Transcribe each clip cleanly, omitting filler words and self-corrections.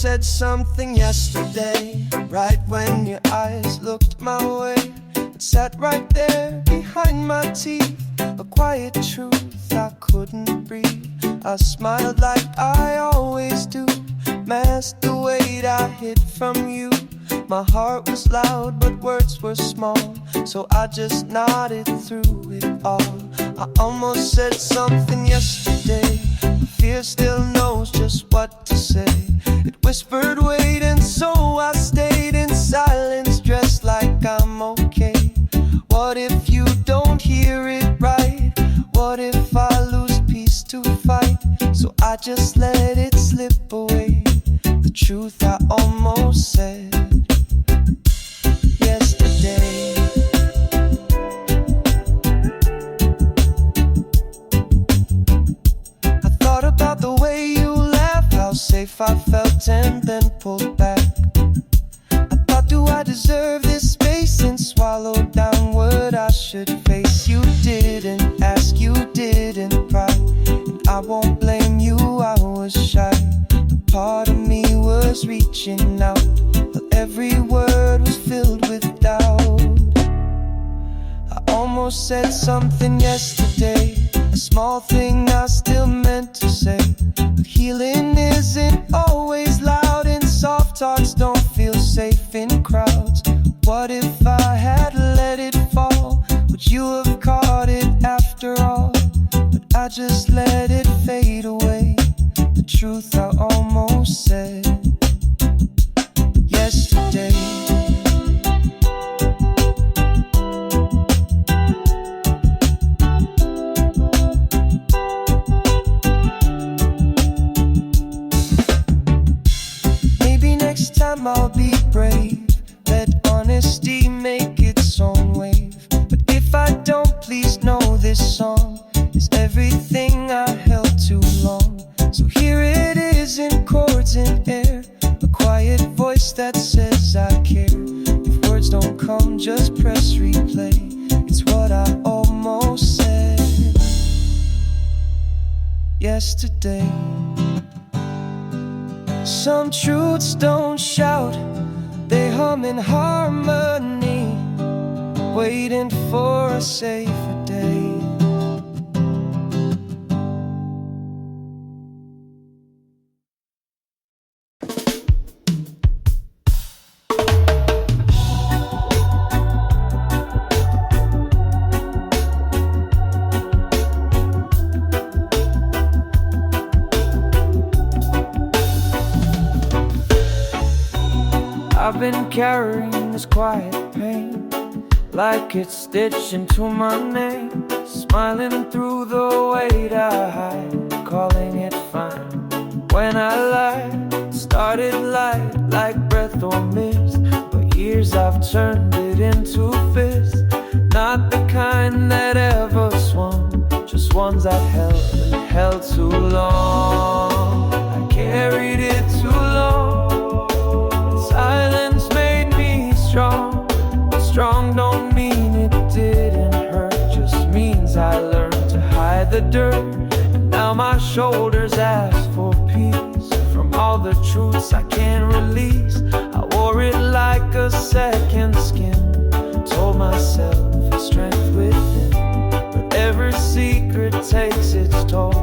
said something yesterday, right when your eyes looked my way. It sat right there behind my teeth, a quiet truth I couldn't breathe. I smiled like I always do, masked the weight I hid from you. My heart was loud but words were small, so I just nodded through it all. I almost said something yesterday, fear still knows just what to say. It whispered wait, and so I stayed in silence, dressed like I'm okay. What if you don't hear it right? What if I lose peace to fight? So I just let it slip away, the truth I almost said yesterday. I thought about the way you laughed, how safe I felt, and then pulled back. I thought, do I deserve this space? And swallowed down what I should face. You didn't ask, you didn't pry, and I won't blame you, I was shy. But part of me was reaching out, but every word was filled with doubt. I almost said something yesterday, a small thing I still meant to say. But healing isn't always loud, and soft talks don't feel safe in crowds. What if I had let it fall? Would you have caught it after all? But I just let it fade away, the truth I almost said yesterday. I'll be brave, let honesty make its own wave. But if I don't, please know this song is everything I held too long. So here it is in chords in air, a quiet voice that says I care. If words don't come, just press replay. It's what I almost said yesterday. Some truths don't shout, they hum in harmony, waiting for a safer day. I've been carrying this quiet pain like it's stitched into my name, smiling through the weight I hide, calling it fine. When I lied, it started light like breath or mist, but years I've turned it into fist. Not the kind that ever swung, just ones I've held and held too long. I carried it too long. Silence made me strong, but strong don't mean it didn't hurt, just means I learned to hide the dirt. And now my shoulders ask for peace from all the truths I can't release. I wore it like a second skin, told myself it's strength within, but every secret takes its toll.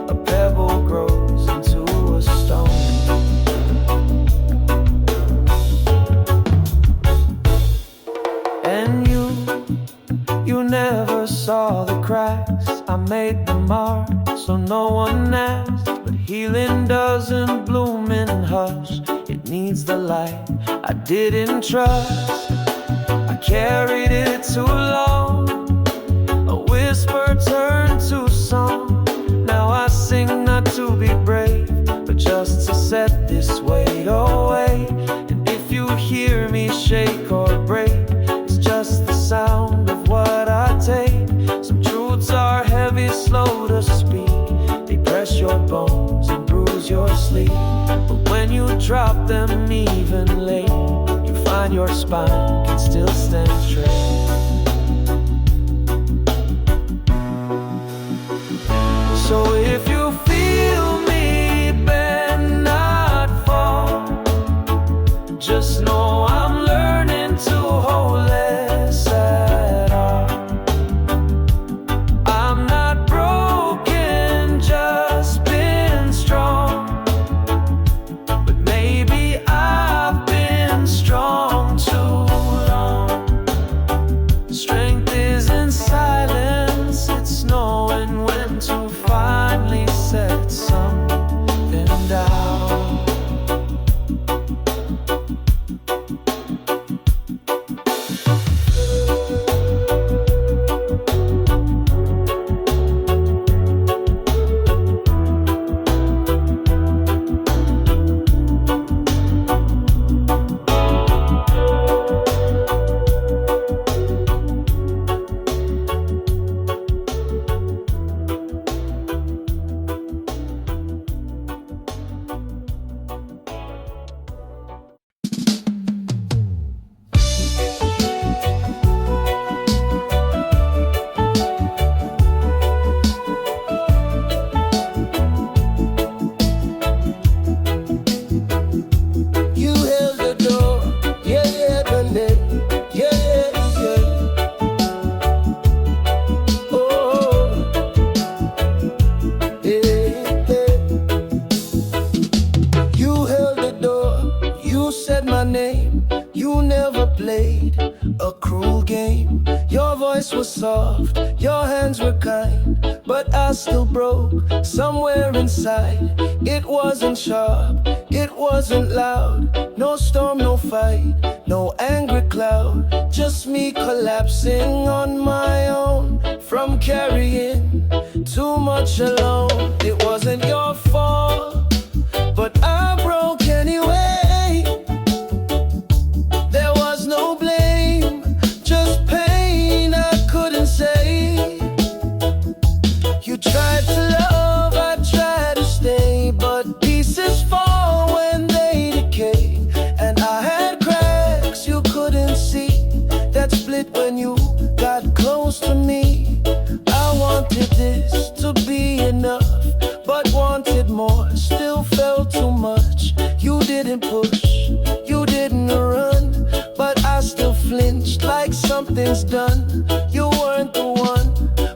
A pebble grows into a stone. You never saw the cracks, I made the mark so no one asked. But healing doesn't bloom in hush, it needs the light I didn't trust. I carried it too long, a whisper turned to song. Now I sing not to be brave, but just to set this weight away. And if you hear me shake or break, it's just the sound of what I take. Some truths are heavy, slow to speak, they press your bones and bruise your sleep. But when you drop them evenly, you find your spine can still stand straight. So if you feel me bend, not fall, played a cruel game. Your voice was soft, your hands were kind, but I still broke somewhere inside. It wasn't sharp, it wasn't loud. No storm, no fight, no angry cloud. Just me collapsing on my own from carrying too much alone. It wasn't your fault, but I broke anyway. There was no blame, just pain I couldn't say. You tried to love, I tried to stay, but pieces fall when they decay. And I had cracks you couldn't see that split when you got close to me. I wanted this to be enough, but wanted more, still felt too much. You didn't push, you didn't run, but I still flinched like something's done. You weren't the one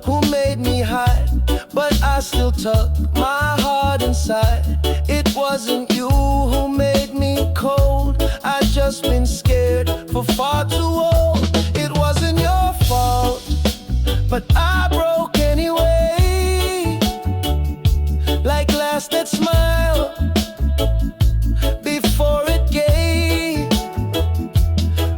who made me hide, but I still tucked my heart inside. It wasn't you who made me cold, I just been scared for far too old. It wasn't your fault, but I broke anyway. Like glass that smiled before it gave.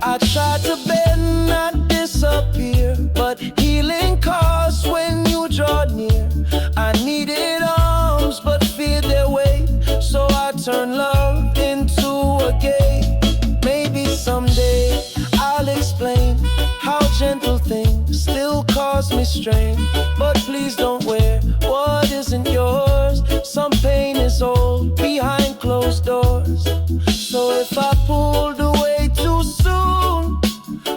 I tried to bend, not disappear, but healing costs when you draw near. I needed arms, but feared their weight, so I turned love into a gate. Maybe someday I'll explain how gentle things still cause me strain. But please don't wear what isn't yours. Some pain is old behind closed doors. So if I pulled away too soon,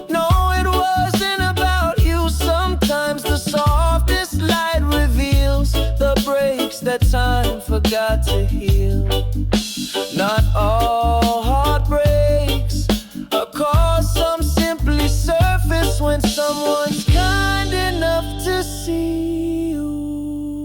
no, it wasn't about you. Sometimes the softest light reveals the breaks that time forgot to heal. Not all heartbreaks are caused, some simply surface when someone's kind enough to see you.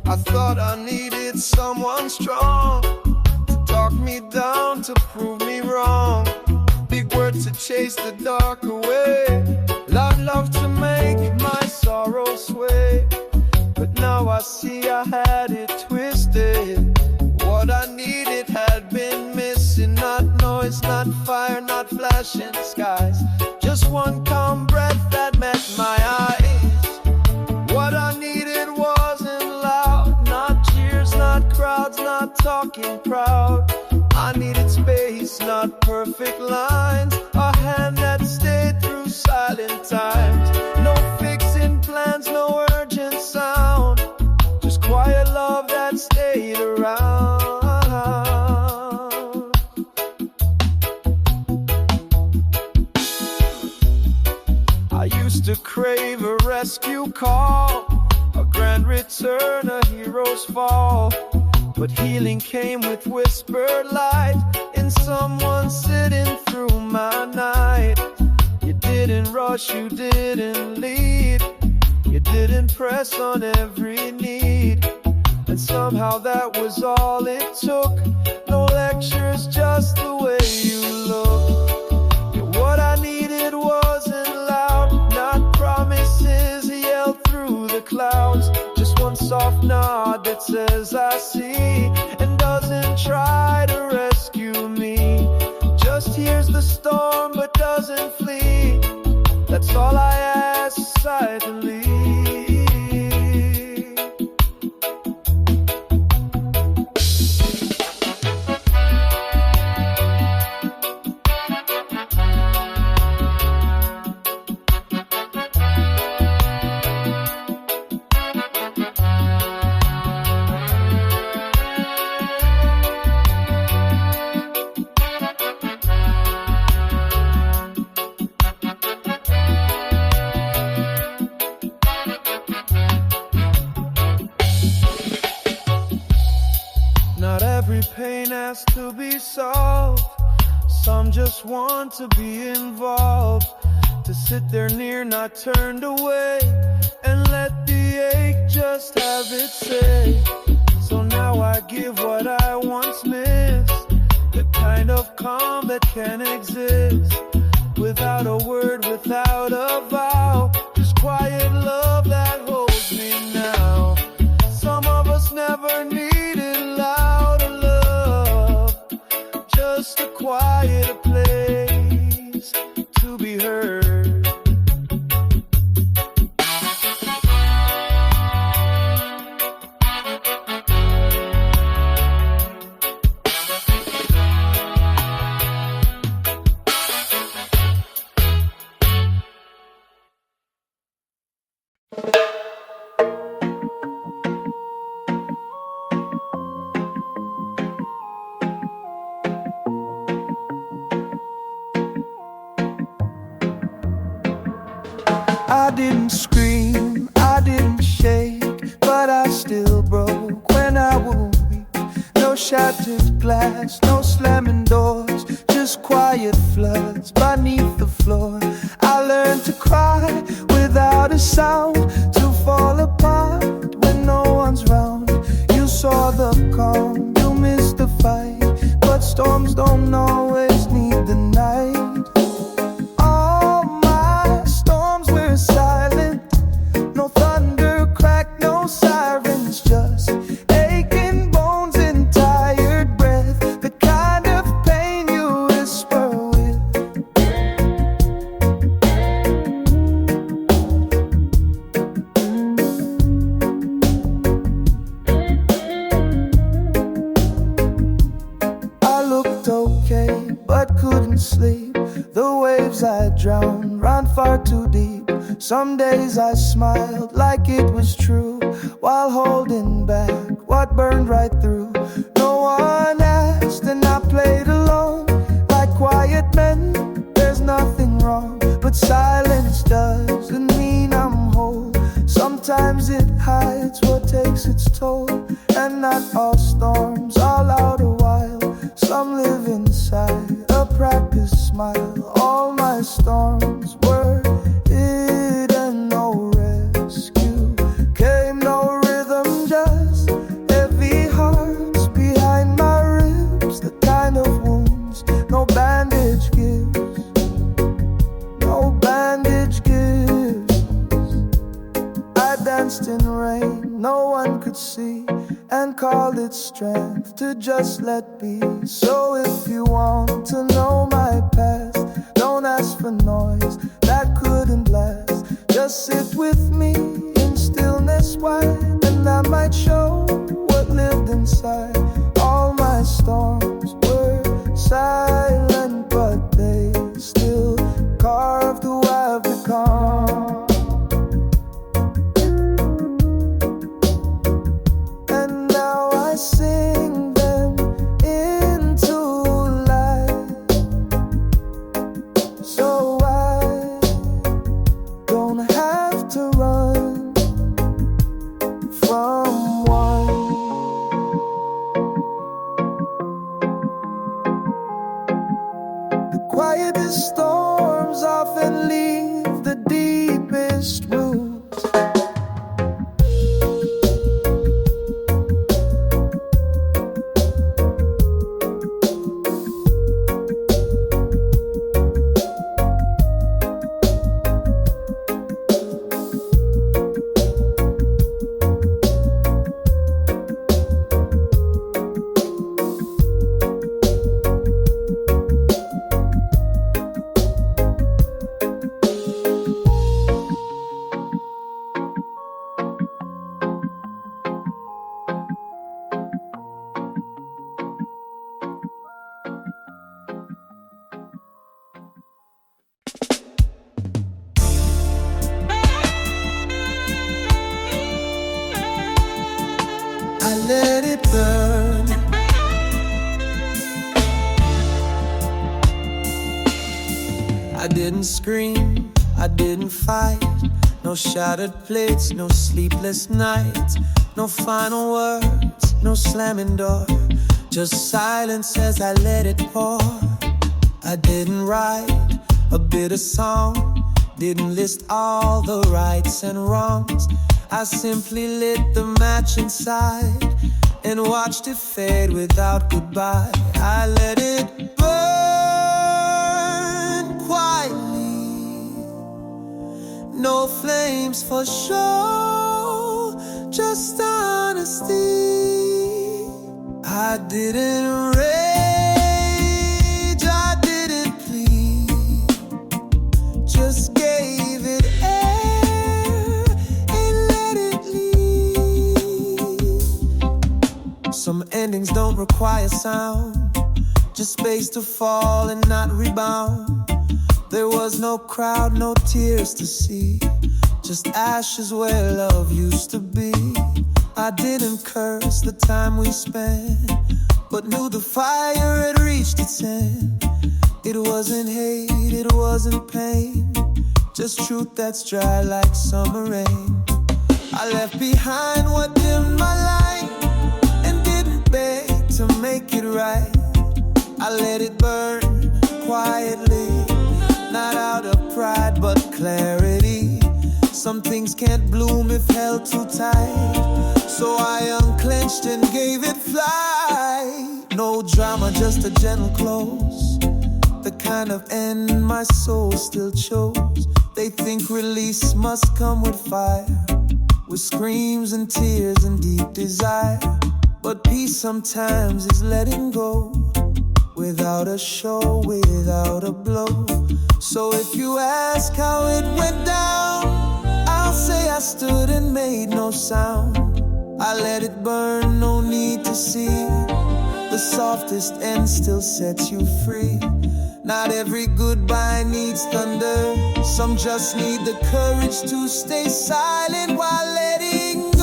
I thought I needed someone strong to talk me down, to prove me wrong. Big words to chase the dark away, loud love to make my sorrow sway. But now I see I had it twisted. What I needed had been missing. Not noise, not fire, not flashing skies, just one calm breath that met my eyes. What I needed wasn't loud, not cheers, not crowds, not talking proud. I needed space, not perfect lines, a hand that stayed through silent times. No fixing plans, no urgent sound, just quiet love that stayed around. I used to crave a rescue call, a grand return, a hero's fall. But healing came with whispered light in someone sitting through my night. You didn't rush, you didn't lead, you didn't press on every need. And somehow that was all it took. No lectures, just the way you look. Yeah, what I needed wasn't loud, not promises yelled through the clouds. Just one soft nod that says I see, and doesn't try to rescue me. Just hears the storm but doesn't flee. That's all I ask silently. Every pain has to be solved. Some just want to be involved, to sit there near, not turned away, and let the ache just have its say. So now I give what I once missed, the kind of calm that can exist without a word, without a vow, just quiet love that holds me now. Some of us never needed louder love, just a quiet place to be heard. I didn't scream, I didn't shake, but I still broke when I was weak. No shattered glass, no slamming doors, just quiet floods beneath the floor. I learned to cry without a sound, to fall apart when no one's round. You saw the calm, you missed the fight, but storms don't always need the night. Silent, no thunder crack, no sirens, just aching bones and tired breath, the kind of pain you whisper with. I looked okay, but couldn't sleep. The waves I drowned ran far too deep. Some days I smiled like it was true, while holding back what burned right through. No one asked and I played alone, like quiet men, there's nothing wrong. But silence doesn't mean I'm whole. Sometimes it hides what takes its toll. And not all storms all out a while, some live inside a practice smile. All my storms were hidden, no rescue came, no rhythm, just heavy hearts behind my ribs, the kind of wounds no bandage gives, no bandage gives. I danced in rain no one could see, and called it strength to just let be. So if you want to know my past, don't ask for noise that couldn't last. Just sit with me in stillness wide, and I might show what lived inside. All my storms were silent, but they still carved who I've become. I sing them into life, so I don't have to run from one. The quietest storms often leave the deepest roots. Let it burn. I didn't scream, I didn't fight. No shattered plates, no sleepless nights, no final words, no slamming door. Just silence as I let it pour. I didn't write a bitter song, didn't list all the rights and wrongs. I simply lit the match inside and watched it fade without goodbye. I let it burn quietly, no flames for show, just honesty. I didn't rage, I didn't plead, just gave it air and let it leave. Some endings don't require sound, just space to fall and not rebound. There was no crowd, no tears to see, just ashes where love used to be. I didn't curse the time we spent, but knew the fire had reached its end. It wasn't hate, it wasn't pain, just truth that's dry like summer rain. I left behind what dimmed my light and didn't beg to make it right. I let it burn quietly, not out of pride but clarity. Some things can't bloom if held too tight, so I unclenched and gave it flight. No drama, just a gentle close, the kind of end my soul still chose. They think release must come with fire, with screams and tears and deep desire. But peace sometimes is letting go, without a show, without a blow. So if you ask how it went down, I'll say I stood and made no sound. I let it burn, no need to see. The softest end still sets you free. Not every goodbye needs thunder, some just need the courage to stay silent while letting go.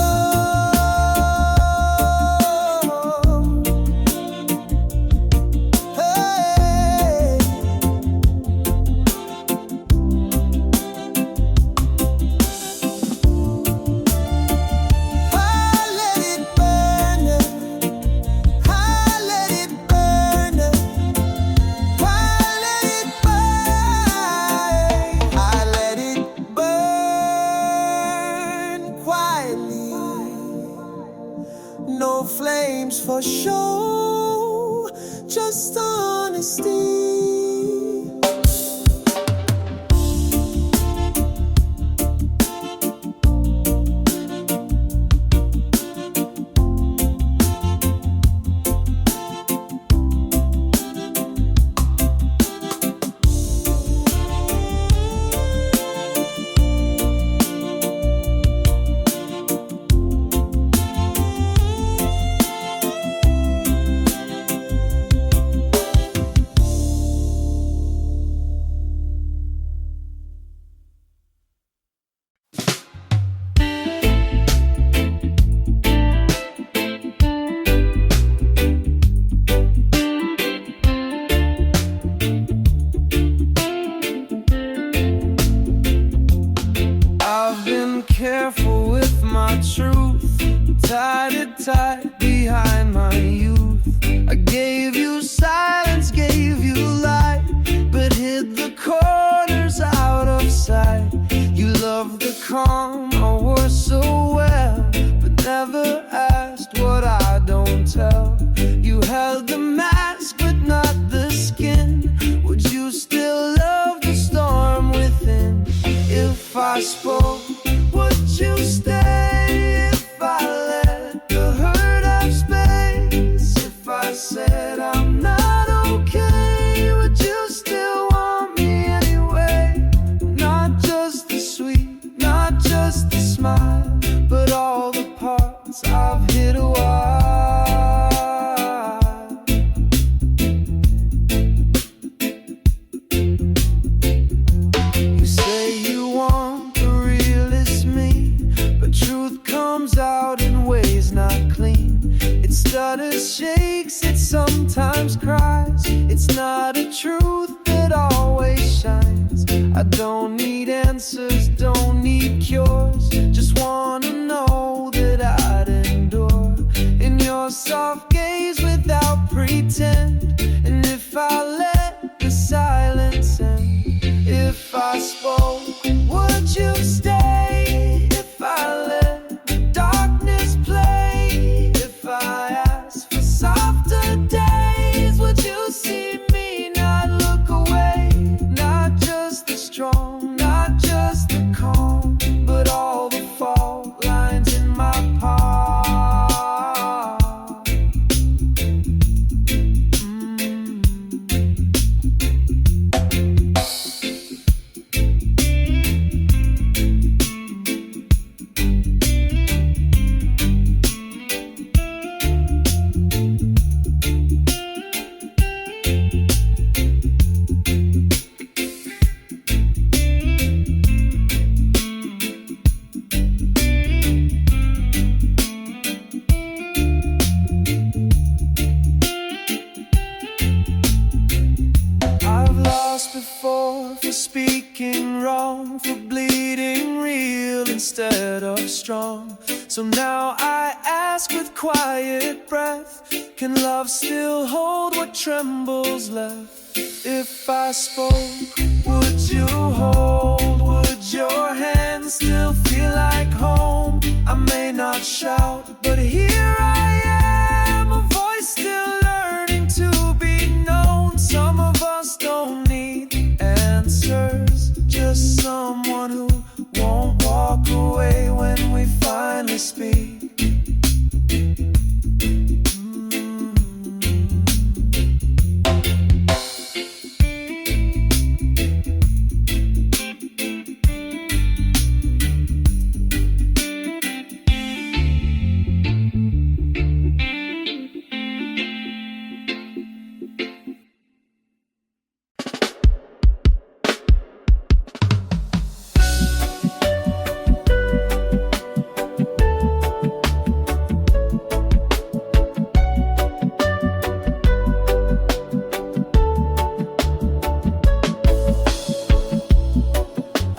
No flames for show, just honesty. Careful with my truth, tied it tight behind my youth. I gave you silence, gave you light, but hid the corners out of sight. You loved the calm, I wore so well, but never asked what I don't tell. You held the mask, but not the skin. Would you still love the storm within? If I spoke, would you stay? If I let the hurt have space? If I said I'm not okay, would you still want me anyway? Not just the sweet, not just the smile, but all the parts I've hid a while. You say you want the realest me, but truth comes out in ways not clean. It stutters, shakes, it sometimes cries. It's not a truth that always shines. I don't need answers, don't need cures, just wanna know that I'd endure in your soft gaze without pretend? And if I let the silence in, if I spoke, would you stay? If I let the darkness play, if I asked for softer days, would you see me not look away? Not just the strong, not just the calm, but all the fault lines in my palm. Before, for speaking wrong, for bleeding real instead of strong. So now I ask with quiet breath, can love still hold what trembles left? If I spoke, would you hold? Would your hand still feel like home? I may not shout, but here I am, a voice still learning to be known. Some of us don't need answers, just someone who won't walk away when we finally speak.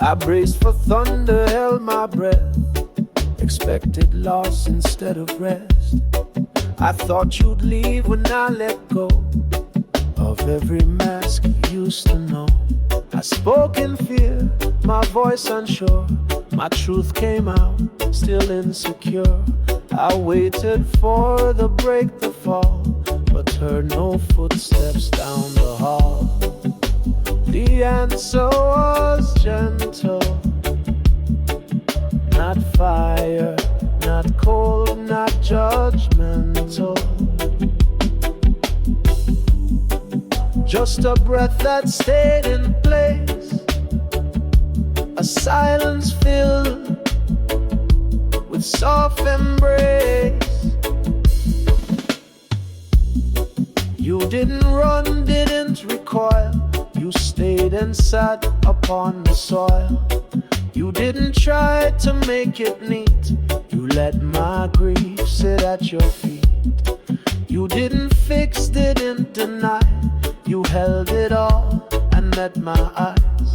I braced for thunder, held my breath, expected loss instead of rest. I thought you'd leave when I let go of every mask you used to know. I spoke in fear, my voice unsure. My truth came out, still insecure. I waited for the break to fall, but heard no footsteps down the hall. The answer was gentle, not fire, not cold, not judgmental. Just a breath that stayed in place, a silence filled with soft embrace. You didn't run, didn't recoil. You stayed and sat upon the soil. You didn't try to make it neat. You let my grief sit at your feet. You didn't fix, didn't deny. You held it all and met my eyes.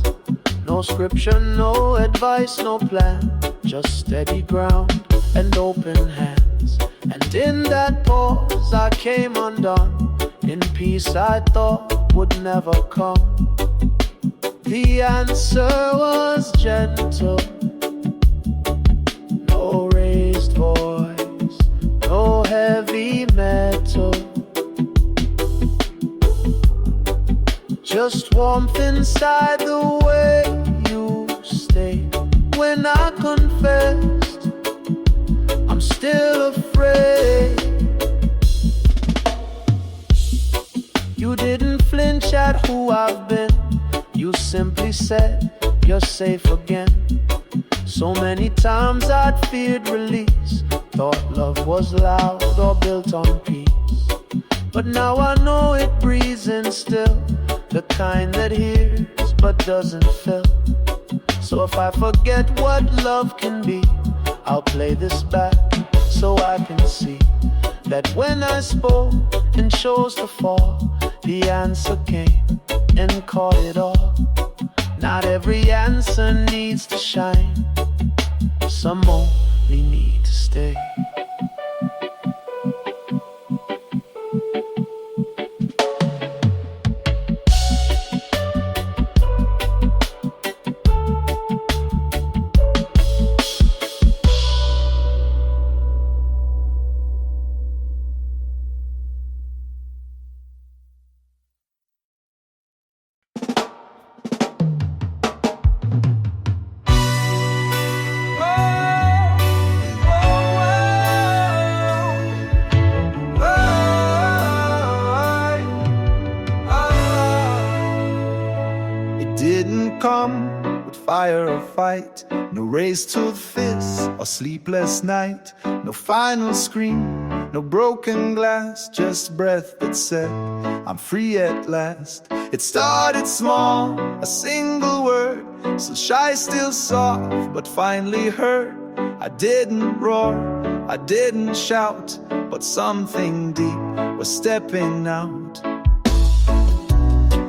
No scripture, no advice, no plan, just steady ground and open hands. And in that pause I came undone, in peace I thought would never come. The answer was gentle, no raised voice, no heavy metal, just warmth inside the way you stayed. When I confessed, I'm still afraid. You didn't flinch at who I've been. You simply said, you're safe again. So many times I'd feared release, thought love was loud or built on peace. But now I know it breathes in still, the kind that hears but doesn't feel. So if I forget what love can be, I'll play this back so I can see that when I spoke and chose to fall, the answer came and caught it all. Not every answer needs to shine, some only need to stay. come with fire or fight. No race to the fist or sleepless night. No final scream, no broken glass. Just breath that said, I'm free at last. It started small, a single word, so shy, still soft, but finally heard. I didn't roar, I didn't shout, but something deep was stepping out.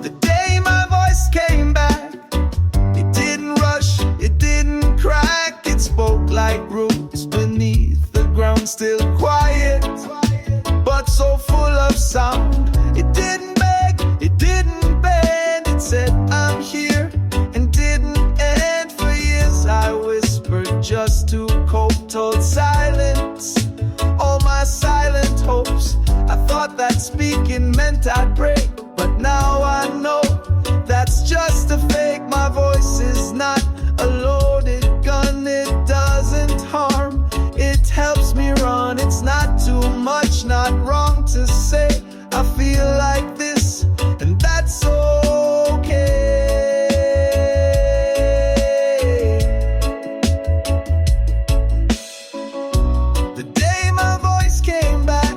The day my voice came back, it didn't rush, it didn't crack. It spoke like roots beneath the ground, still quiet, but so full of sound. It didn't beg, it didn't bend. It said, I'm here, and didn't end. For years I whispered just to cope, told silence all my silent hopes. I thought that speaking meant I'd break, but now I know that's just a fake. My voice is not a loaded gun, it doesn't harm, it helps me run. It's not too much, not wrong to say I feel like this, and that's okay. The day my voice came back,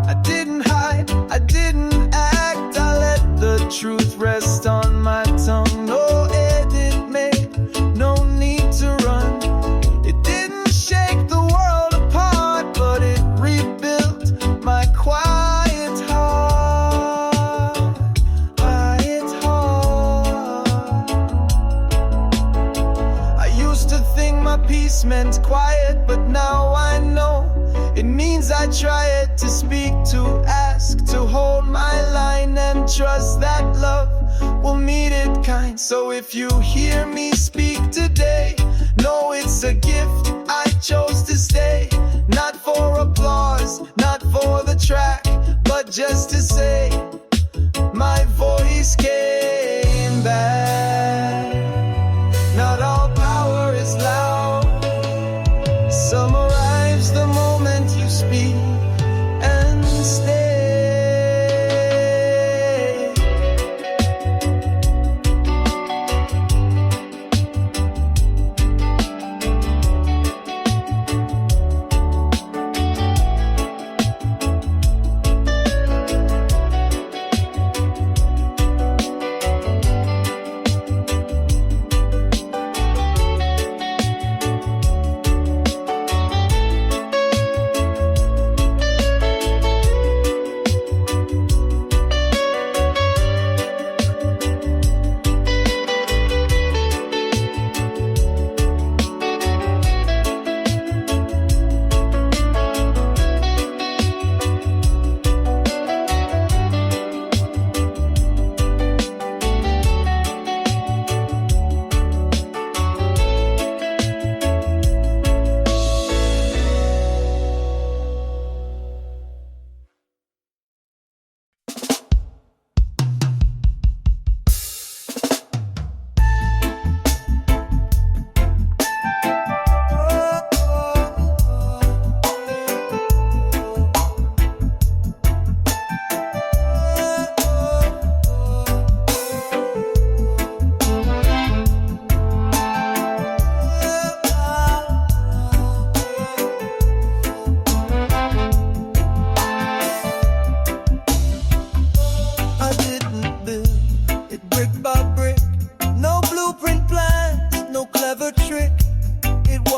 I didn't hide, I didn't act. I let the truth rest on my tongue. No edit made, no need to run. It didn't shake the world apart, but it rebuilt my quiet heart. Quiet heart. I used to think my peace meant quiet, but now I know it means I try it, to speak, to ask, to hold my line, and trust that love will meet it kind. So if you hear me speak today, know it's a gift. I chose to stay, not for applause, not for the track, but just to say my voice came back. Not all power is loud. Some arrives the moment you speak and stay.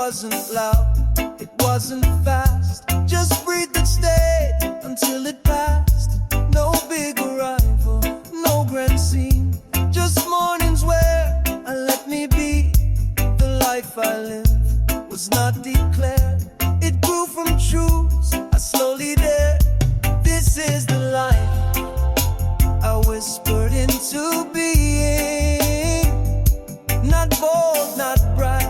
Wasn't loud, it wasn't fast. Just breathed and stayed until it passed. No big arrival, no grand scene. Just mornings where I let me be. The life I live was not declared. It grew from truths I slowly dared. This is the life I whispered into being. Not bold, not bright,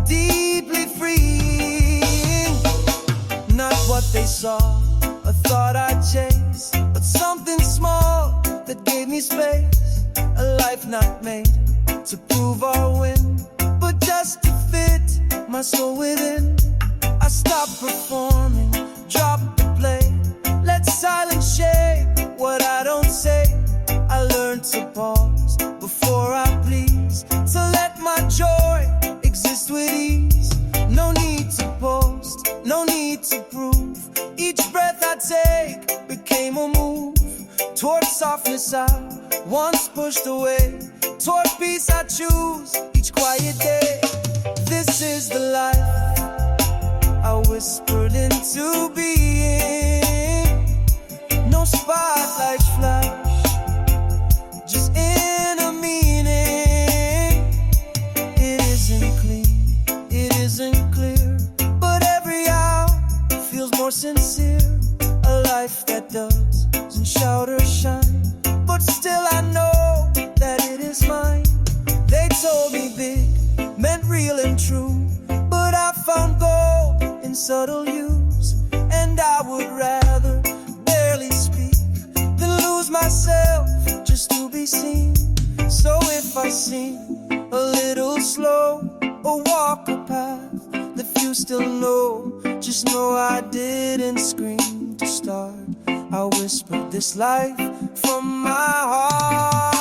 deeply freeing. Not what they saw or thought I'd chase, but something small that gave me space. A life not made to prove or win, but just to fit my soul within. I stopped performing, dropped the play, let silence shape what I don't say. I learned to pause before softness I once pushed away. Toward peace I choose each quiet day. This is the life I whispered into being. No spotlights flash, just inner meaning. It isn't clean, it isn't clear, but every hour feels more sincere. A life that doesn't shout or shine, but still I know that it is mine. They told me big meant real and true, but I found gold in subtle hues. And I would rather barely speak than lose myself just to be seen. So if I seem a little slow or walk a path that few still know, just know I didn't scream to start. I whispered this life from my heart.